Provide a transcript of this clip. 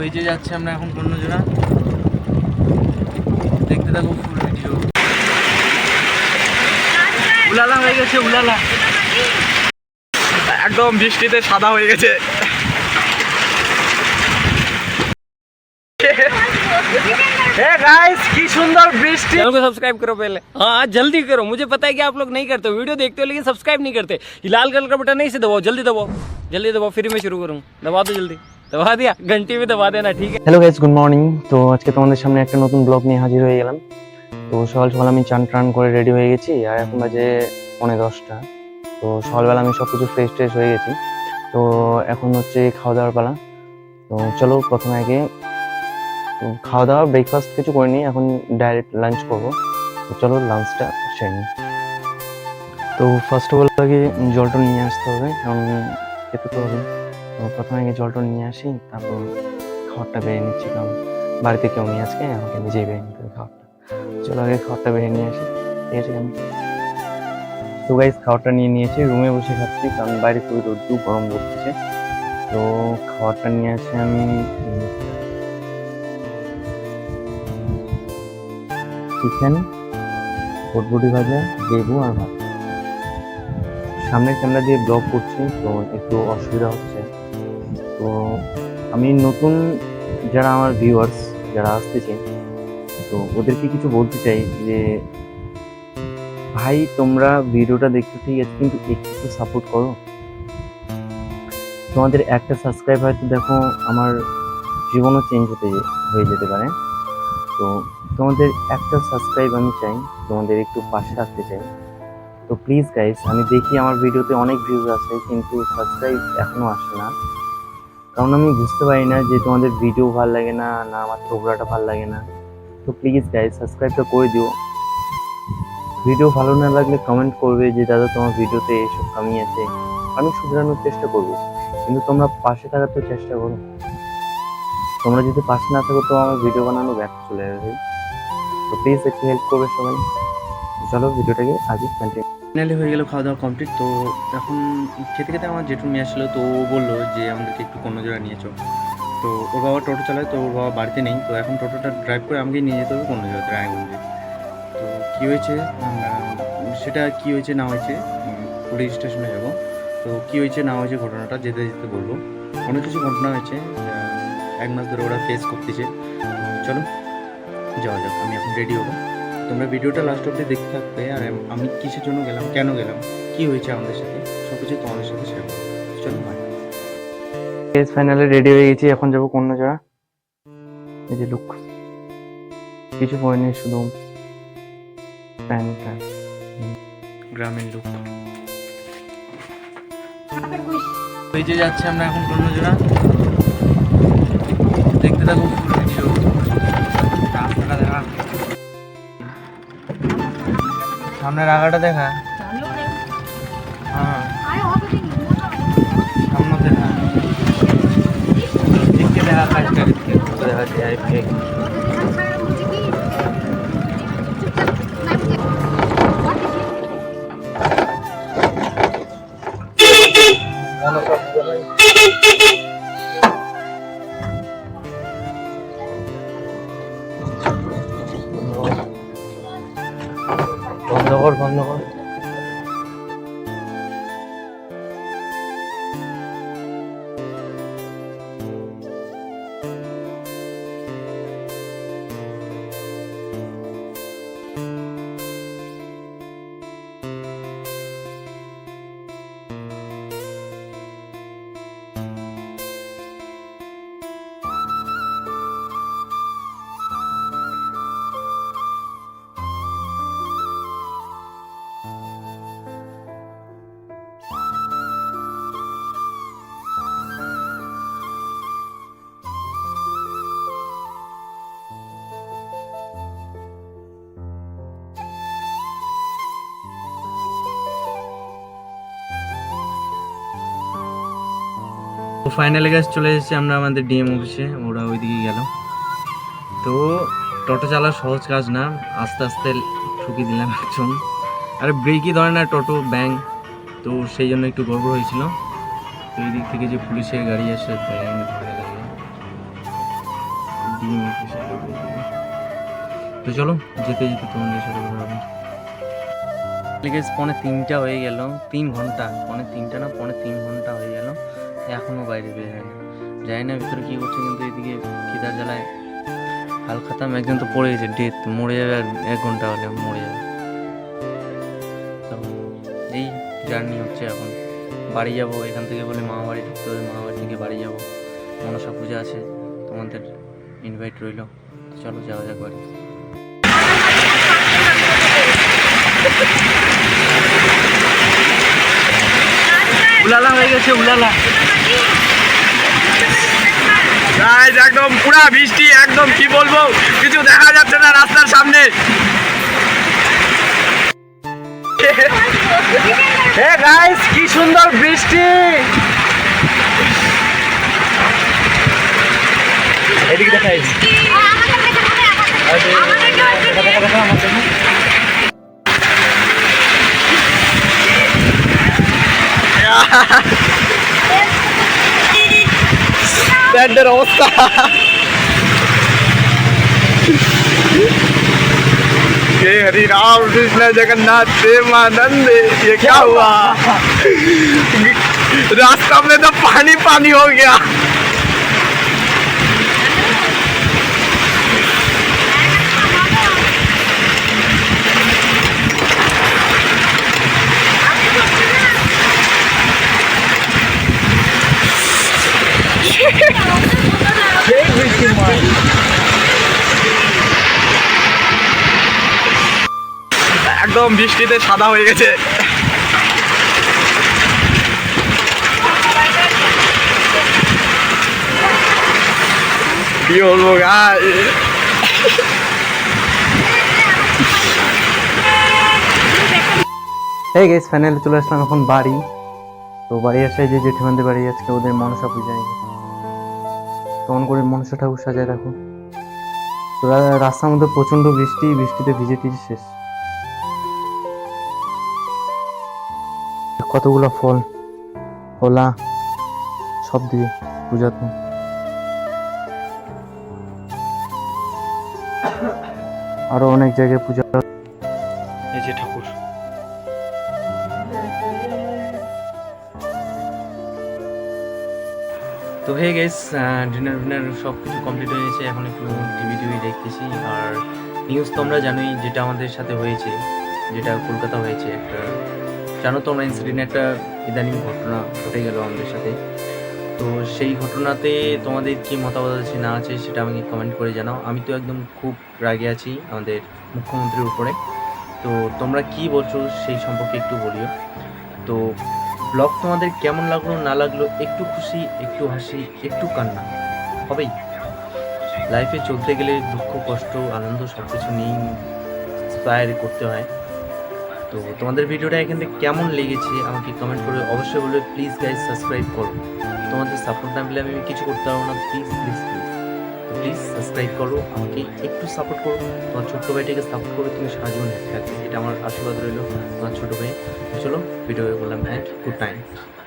ওই যে যাচ্ছে আমরা এখন কন্যজোড়া, দেখতে থাকো ফুল ভিডিও। উলালা হয়ে গেছে, উলালা একদম বৃষ্টিতে সাদা হয়ে গেছে। की सुंदर बृष्टि। चैनल को सब्सक्राइब करो पहले, हाँ जल्दी करो। मुझे पता है कि आप लोग नहीं करते हो, वीडियो देखते हो लेकिन सब्सक्राइब नहीं करते। ये लाल कलर का बटन नहीं से दबाओ, जल्दी दबाओ, जल्दी दबाओ, फिर मैं शुरू करूँ। दबा दो जल्दी, दबा दिया, घंटी भी दबा देना, ठीक है। Hello guys, good morning. তো আজকে তোমাদের সামনে একটা নতুন ব্লগ নিয়ে হাজির হয়ে গেলাম। তো সকাল সকাল আমি চান টান করে রেডি হয়ে গেছি, আর এখন বাজে 9:30। তো সকালবেলা আমি সব কিছু ফ্রেশ ট্রেশ হয়ে গেছি। তো এখন হচ্ছে খাওয়া দাওয়ার পালা। তো চলো প্রথমে আগে খাওয়া দাওয়া ব্রেকফাস্ট কিছু করে নিই, এখন ডাইরেক্ট লাঞ্চ করবো। তো চলো লাঞ্চটা সেরে নিই। তো ফার্স্ট অফ অল আগে জলটা নিয়ে আসতে হবে, কারণ খেতে তো হবে। তো প্রথমে আগে জলটা নিয়ে আসি, তারপর খাবারটা বেড়ে নিচ্ছি, কারণ বাড়িতে কেউ নেই আজকে, আমাকে নিজেই বেড়ে নিতে হবে খাবারটা। চলো আগে খাবারটা বেড়ে নিয়ে আসি, ঠিক আছে কেন। তো গাইস খাবারটা নিয়ে নিয়েছি, রুমে বসে খাচ্ছি, কারণ বাইরে খুবই রোদ্দু গরম পড়তেছে। তো খাবারটা নিয়ে আসি আমি চিকেন, বটবটি ভাজা, লেবু আর ভাত। সামনের ক্যামেরা দিয়ে ব্লগ করছি, তো একটু অসুবিধা হচ্ছে। তো আমি নতুন যারা আমার ভিউয়ার্স যারা আসতেছে, তো ওদেরকে কিছু বলতে চাই যে ভাই তোমরা ভিডিওটা দেখতে ঠিক আছে, কিন্তু একটু সাপোর্ট করো। তোমাদের একটা সাবস্ক্রাইব হয়তো দেখো আমার জীবনও চেঞ্জ হয়ে যেতে পারে। তো তোমাদের একটা সাবস্ক্রাইব আমি চাই, তোমাদের একটু পাশে রাখতে চাই। তো প্লিজ গাইস, আমি দেখি আমার ভিডিওতে অনেক ভিউজ আসে, কিন্তু সাবস্ক্রাইব এখনো আসে না, কারণ আমি বুঝতে পারি না যে তোমাদের ভিডিও ভালো লাগে না, না আমার ছোকরাটা ভালো লাগে না। তো প্লিজ গাইস সাবস্ক্রাইবটা করে দিও। ভিডিও ভালো না লাগলে কমেন্ট করবে যে দাদা তোমার ভিডিওতে এসব কামি আছে, আমি শুধরানোর চেষ্টা করব, কিন্তু তোমরা পাশে থাকার তো চেষ্টা করো। তোমরা যদি পাশে না থাকো তো আমার ভিডিও বানানো ব্যাক চলে যাবে। তো প্লিজ একটু হেল্প করবে সবাই। চলো ভিডিওটাকে আগে কন্টিনিউ। ফাইনালি হয়ে গেল খাওয়া দাওয়া কমপ্লিট। তো এখন খেতে খেতে আমার জেঠু নিয়ে আসলো, তো ও বললো যে আমাদেরকে একটু কন্যজোড়া নিয়ে চল। তো ওর বাবা টোটো চালায়, তো ওর বাবা বাড়িতে নেই, তো এখন টোটোটা ড্রাইভ করে আমাকেই নিয়ে যেতে হবে কন্যজোড়াতে, রায়গঞ্জে। তো কী হয়েছে সেটা কী হয়েছে না হয়েছে পুলিশ স্টেশনে যাবো। তো কী হয়েছে না হয়েছে ঘটনাটা যেতে যেতে বলবো। অনেক কিছু ঘটনা হয়েছে, 1 মাস ধরে ওরা ফেস করতেছে। চলো যাওয়া যাক, আমি এখন রেডি হবো। তোমরা ভিডিওটা লাস্ট অব্দি দেখতে থাকবে, আর আমি কিসের জন্য গেলাম, কেন গেলাম, কি হয়েছে আমাদের সাথে, সব কিছু তোমাদের সাথে শেয়ার করবো। চলো ভাই, ফাইনালি রেডি হয়ে গেছি, এখন যাবো কন্যজোড়া। এই যে লুক, কিছু পড়েনি, শুধু প্যান্টটা, গ্রামের লুক। ওই যে যাচ্ছে আমরা এখন কন্যজোড়া, দেখতে থাকো ফুল ভিডিও। রাস্তাটা দেখা, সামনের আগাটা দেখা, হ্যাঁ সামনে দেখা, দেখতে দেখা, কাজটা দেখা যায়। বন্ধ কর। তো ফাইনালি গাছ চলে এসেছি আমরা আমাদের ডিএম অফিসে, ওরা ওইদিকে গেল। তো টোটো চালা সহজ কাজ না, আস্তে আস্তে ঠুকি দিলাম একজন, আরে ব্রেকই ধরে না টোটো ব্যাং, তো সেই জন্য একটু গড়বড় হয়েছিল। তো এই দিক থেকে যে পুলিশের গাড়ি আসে ব্যাং ধরে লাগে, ডিম তো চলো যেতে যেতে তোমাদের সাথে কথা হবে। গাইস 2:45 হয়ে গেল, 3 ঘন্টা, 2:45 না 3.5 ঘন্টা হয়ে গেল, এখনও বাইরে বের হয় না। জানি না ভিতরে কী করছে, কিন্তু এদিকে খিদার জ্বালায় হাল খাতাম। একজন তো পড়ে গেছে, ডেথ, মরে যাবে আর 1 ঘন্টা হলে মরে যাবে। তো এই জার্নি হচ্ছে, এখন বাড়ি যাব। এখান থেকে বলে মামা বাড়ি ঢুকতে হবে, মামা বাড়ি থেকে বাড়ি যাব। মনসা পূজা আছে, তোমাদের ইনভাইট রইল। তো চলো যাওয়া যাক বাড়ি। উলালা হয়ে গেছে, উলালা গাইস, একদম পুরা বৃষ্টি, একদম কি বলবো, কিছু দেখা যাচ্ছে না রাস্তার সামনে। হে গাইস, কি সুন্দর বৃষ্টি। এদিকে দেখাই, প্যান্টের অবস্থা। हे हरि राम कृष्ण जगन्नाथ प्रेमानंद, ये क्या हुआ? रास्ता में तो पानी पानी हो गया। একদম বৃষ্টিতে সাদা হয়ে গেছে। কি বলবো গাইস, এই গাইস ফাইনালি চলে আসলাম এখন বাড়ি। তো বাড়ি আসে যে জেঠিমাদের বাড়ি, আজকে ওদের মনসা পূজায়, কেমন করে মনসা ঠাকুর সাজায় দেখো। তো রাস্তার মধ্যে প্রচন্ড বৃষ্টি, বৃষ্টিতে ভিজে টিজে শেষ। কতগুলো ফল, হোলা সব দিয়ে পূজা। তো আরো অনেক জায়গায় পূজা। এই যে ঠাকুর, তো হে গেস, ডিনার সব কিছু কমপ্লিট হয়ে গেছে। এখন একটু টিভি দেখতেছি। আর নিউজ তো আমরা জানোই, যেটা আমাদের সাথে হয়েছে, যেটা কলকাতা হয়েছে, একটা জানো তোমরা ইনসিডেন্ট, একটা ইদানিং ঘটনা ঘটে গেল আমাদের সাথে। তো সেই ঘটনাতে তোমাদের কি মতামত আছে না আছে সেটা আমাকে কমেন্ট করে জানাও। আমি তো একদম খুব রাগে আছি আমাদের মুখ্যমন্ত্রীর উপরে। তো তোমরা কি বলছো সেই সম্পর্কে একটু বলিও। তো ব্লগ তোমাদের কেমন লাগলো না লাগলো, একটু খুশি, একটু হাসি, একটু কান্না হবেই। লাইফে চলতে গেলে দুঃখ, কষ্ট, আনন্দ সব কিছু নিয়েই ইন্সপায়ার করতে হয়। তো তোমাদের ভিডিওটা এখান থেকে কেমন লেগেছে আমাকে কমেন্ট করে অবশ্যই বলবে। প্লিজ গাইজ সাবস্ক্রাইব করো, তোমাদের সাপোর্ট না পেলে আমি কিছু করতে পারবো না। Please please please please subscribe করো, আমাকে একটু সাপোর্ট করো। তোমার ছোট্ট ভাইটাকে সাপোর্ট করে তুমি সারা জীবন হ্যাপি থাকবে, এটা আমার আশীর্বাদ রইল তোমার ছোটো ভাই। চলো ভিডিও বললাম, অ্যান্ড গুড নাইট।